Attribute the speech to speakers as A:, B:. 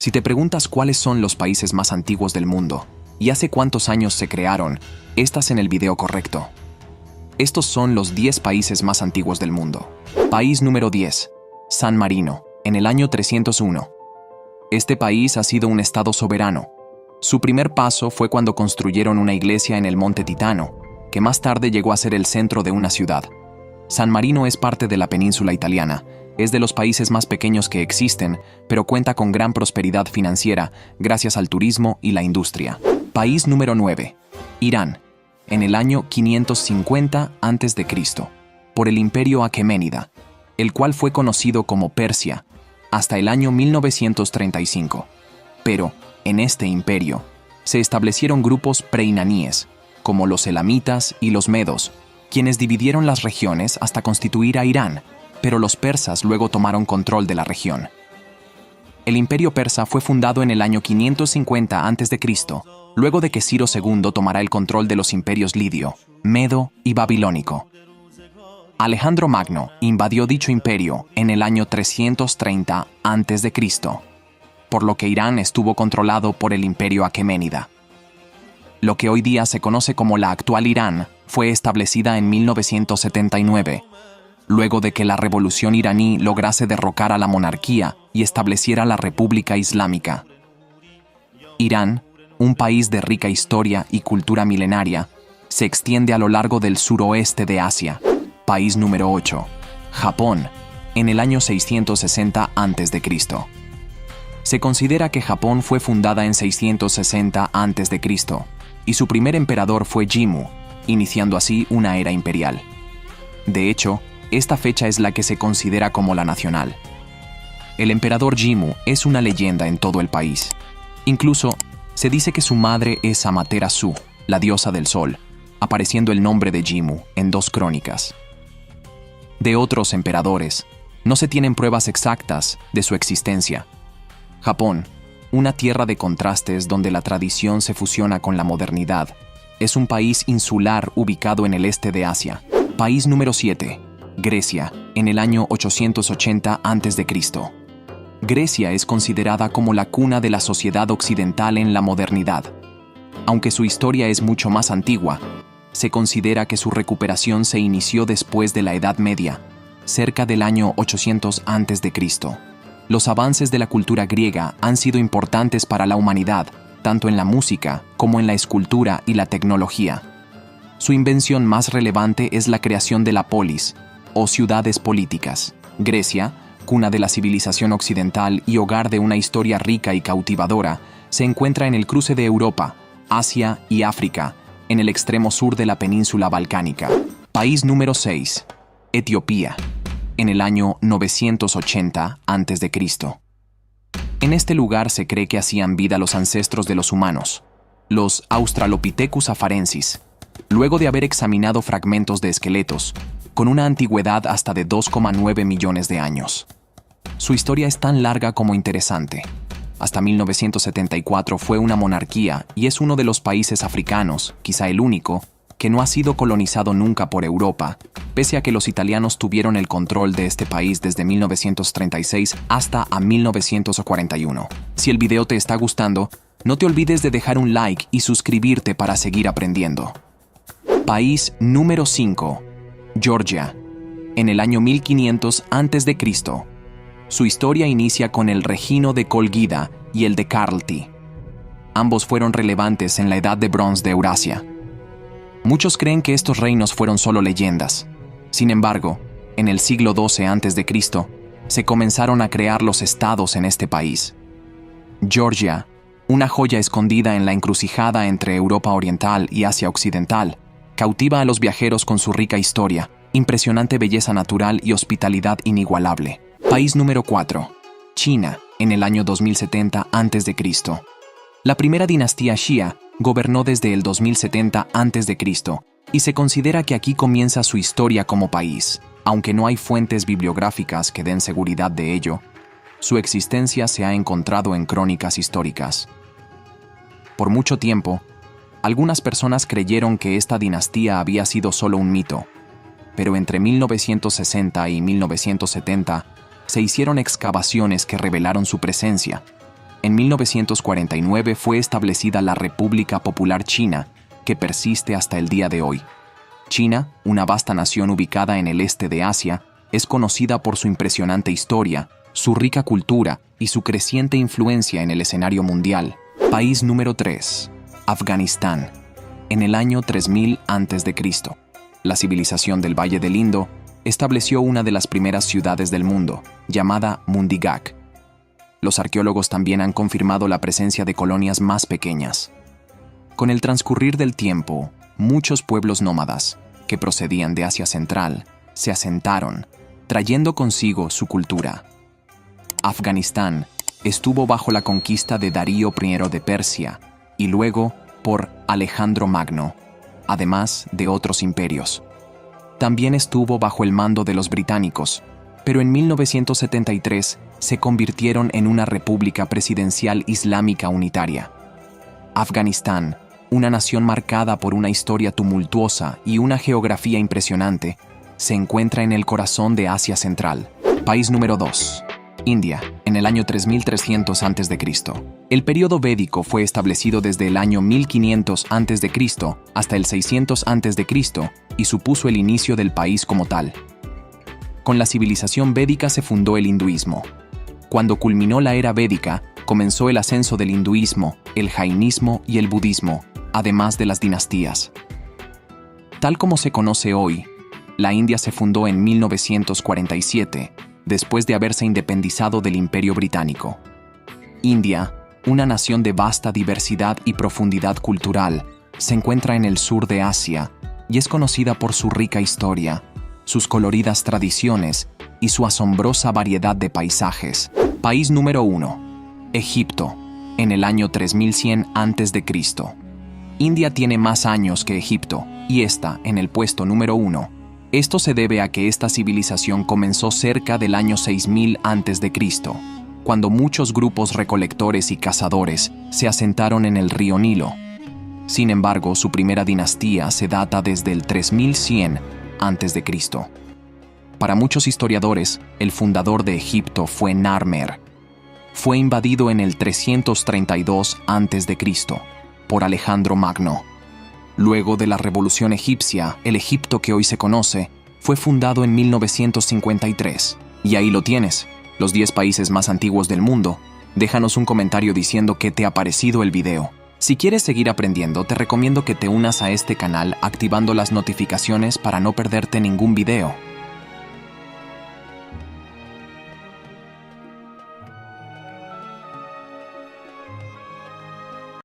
A: Si te preguntas cuáles son los países más antiguos del mundo y hace cuántos años se crearon, estás en el video correcto. Estos son los 10 países más antiguos del mundo. País número 10. San Marino, en el año 301. Este país ha sido un estado soberano. Su primer paso fue cuando construyeron una iglesia en el monte Titano, que más tarde llegó a ser el centro de una ciudad. San Marino es parte de la península italiana. Es de los países más pequeños que existen, pero cuenta con gran prosperidad financiera gracias al turismo y la industria. País número 9. Irán, en el año 550 a.C., por el Imperio Aqueménida, el cual fue conocido como Persia, hasta el año 1935. Pero, en este imperio, se establecieron grupos preiraníes, como los elamitas y los medos, quienes dividieron las regiones hasta constituir a Irán, pero los persas luego tomaron control de la región. El imperio persa fue fundado en el año 550 a.C., luego de que Ciro II tomara el control de los imperios lidio, medo y babilónico. Alejandro Magno invadió dicho imperio en el año 330 a.C., por lo que Irán estuvo controlado por el imperio aqueménida. Lo que hoy día se conoce como la actual Irán fue establecida en 1979, luego de que la revolución iraní lograse derrocar a la monarquía y estableciera la República Islámica. Irán, un país de rica historia y cultura milenaria, se extiende a lo largo del suroeste de Asia. País número 8. Japón, en el año 660 a.C. Se considera que Japón fue fundada en 660 a.C. y su primer emperador fue Jimmu, iniciando así una era imperial. De hecho, esta fecha es la que se considera como la nacional. El emperador Jimmu es una leyenda en todo el país. Incluso, se dice que su madre es Amaterasu, la diosa del sol, apareciendo el nombre de Jimmu en 2 crónicas. De otros emperadores, no se tienen pruebas exactas de su existencia. Japón, una tierra de contrastes donde la tradición se fusiona con la modernidad, es un país insular ubicado en el este de Asia. País número 7. Grecia, en el año 880 a.C. Grecia es considerada como la cuna de la sociedad occidental en la modernidad. Aunque su historia es mucho más antigua, se considera que su recuperación se inició después de la Edad Media, cerca del año 800 a.C. Los avances de la cultura griega han sido importantes para la humanidad, tanto en la música como en la escultura y la tecnología. Su invención más relevante es la creación de la polis, o ciudades políticas. Grecia, cuna de la civilización occidental y hogar de una historia rica y cautivadora, se encuentra en el cruce de Europa, Asia y África, en el extremo sur de la península balcánica. País número 6. Etiopía, en el año 980 a.C. En este lugar se cree que hacían vida los ancestros de los humanos, los Australopithecus afarensis, luego de haber examinado fragmentos de esqueletos, con una antigüedad hasta de 2,9 millones de años. Su historia es tan larga como interesante. Hasta 1974 fue una monarquía y es uno de los países africanos, quizá el único, que no ha sido colonizado nunca por Europa, pese a que los italianos tuvieron el control de este país desde 1936 hasta a 1941. Si el video te está gustando, no te olvides de dejar un like y suscribirte para seguir aprendiendo. País número 5. Georgia, en el año 1500 a.C. Su historia inicia con el Regino de Colgida y el de Karlti. Ambos fueron relevantes en la Edad de Bronce de Eurasia. Muchos creen que estos reinos fueron solo leyendas. Sin embargo, en el siglo XII a.C., se comenzaron a crear los estados en este país. Georgia, una joya escondida en la encrucijada entre Europa Oriental y Asia Occidental, cautiva a los viajeros con su rica historia, impresionante belleza natural y hospitalidad inigualable. País número 4. China, en el año 2070 a.C. La primera dinastía Xia gobernó desde el 2070 a.C. y se considera que aquí comienza su historia como país. Aunque no hay fuentes bibliográficas que den seguridad de ello, su existencia se ha encontrado en crónicas históricas. Por mucho tiempo, algunas personas creyeron que esta dinastía había sido solo un mito, pero entre 1960 y 1970 se hicieron excavaciones que revelaron su presencia. En 1949 fue establecida la República Popular China, que persiste hasta el día de hoy. China, una vasta nación ubicada en el este de Asia, es conocida por su impresionante historia, su rica cultura y su creciente influencia en el escenario mundial. País número 3. Afganistán. En el año 3000 a.C., la civilización del Valle del Indo estableció una de las primeras ciudades del mundo, llamada Mundigak. Los arqueólogos también han confirmado la presencia de colonias más pequeñas. Con el transcurrir del tiempo, muchos pueblos nómadas, que procedían de Asia Central, se asentaron, trayendo consigo su cultura. Afganistán estuvo bajo la conquista de Darío I de Persia y luego por Alejandro Magno, además de otros imperios. También estuvo bajo el mando de los británicos, pero en 1973 se convirtieron en una república presidencial islámica unitaria. Afganistán, una nación marcada por una historia tumultuosa y una geografía impresionante, se encuentra en el corazón de Asia Central. País número 2. India, en el año 3300 a.C. El período védico fue establecido desde el año 1500 a.C. hasta el 600 a.C. y supuso el inicio del país como tal. Con la civilización védica se fundó el hinduismo. Cuando culminó la era védica, comenzó el ascenso del hinduismo, el jainismo y el budismo, además de las dinastías. Tal como se conoce hoy, la India se fundó en 1947, después de haberse independizado del Imperio Británico. India, una nación de vasta diversidad y profundidad cultural, se encuentra en el sur de Asia y es conocida por su rica historia, sus coloridas tradiciones y su asombrosa variedad de paisajes. País número 1. Egipto, en el año 3100 a.C. India tiene más años que Egipto y está en el puesto número 1. Esto se debe a que esta civilización comenzó cerca del año 6000 a.C., cuando muchos grupos recolectores y cazadores se asentaron en el río Nilo. Sin embargo, su primera dinastía se data desde el 3100 a.C. Para muchos historiadores, el fundador de Egipto fue Narmer. Fue invadido en el 332 a.C. por Alejandro Magno. Luego de la Revolución Egipcia, el Egipto que hoy se conoce fue fundado en 1953. Y ahí lo tienes, los 10 países más antiguos del mundo. Déjanos un comentario diciendo qué te ha parecido el video. Si quieres seguir aprendiendo, te recomiendo que te unas a este canal activando las notificaciones para no perderte ningún video.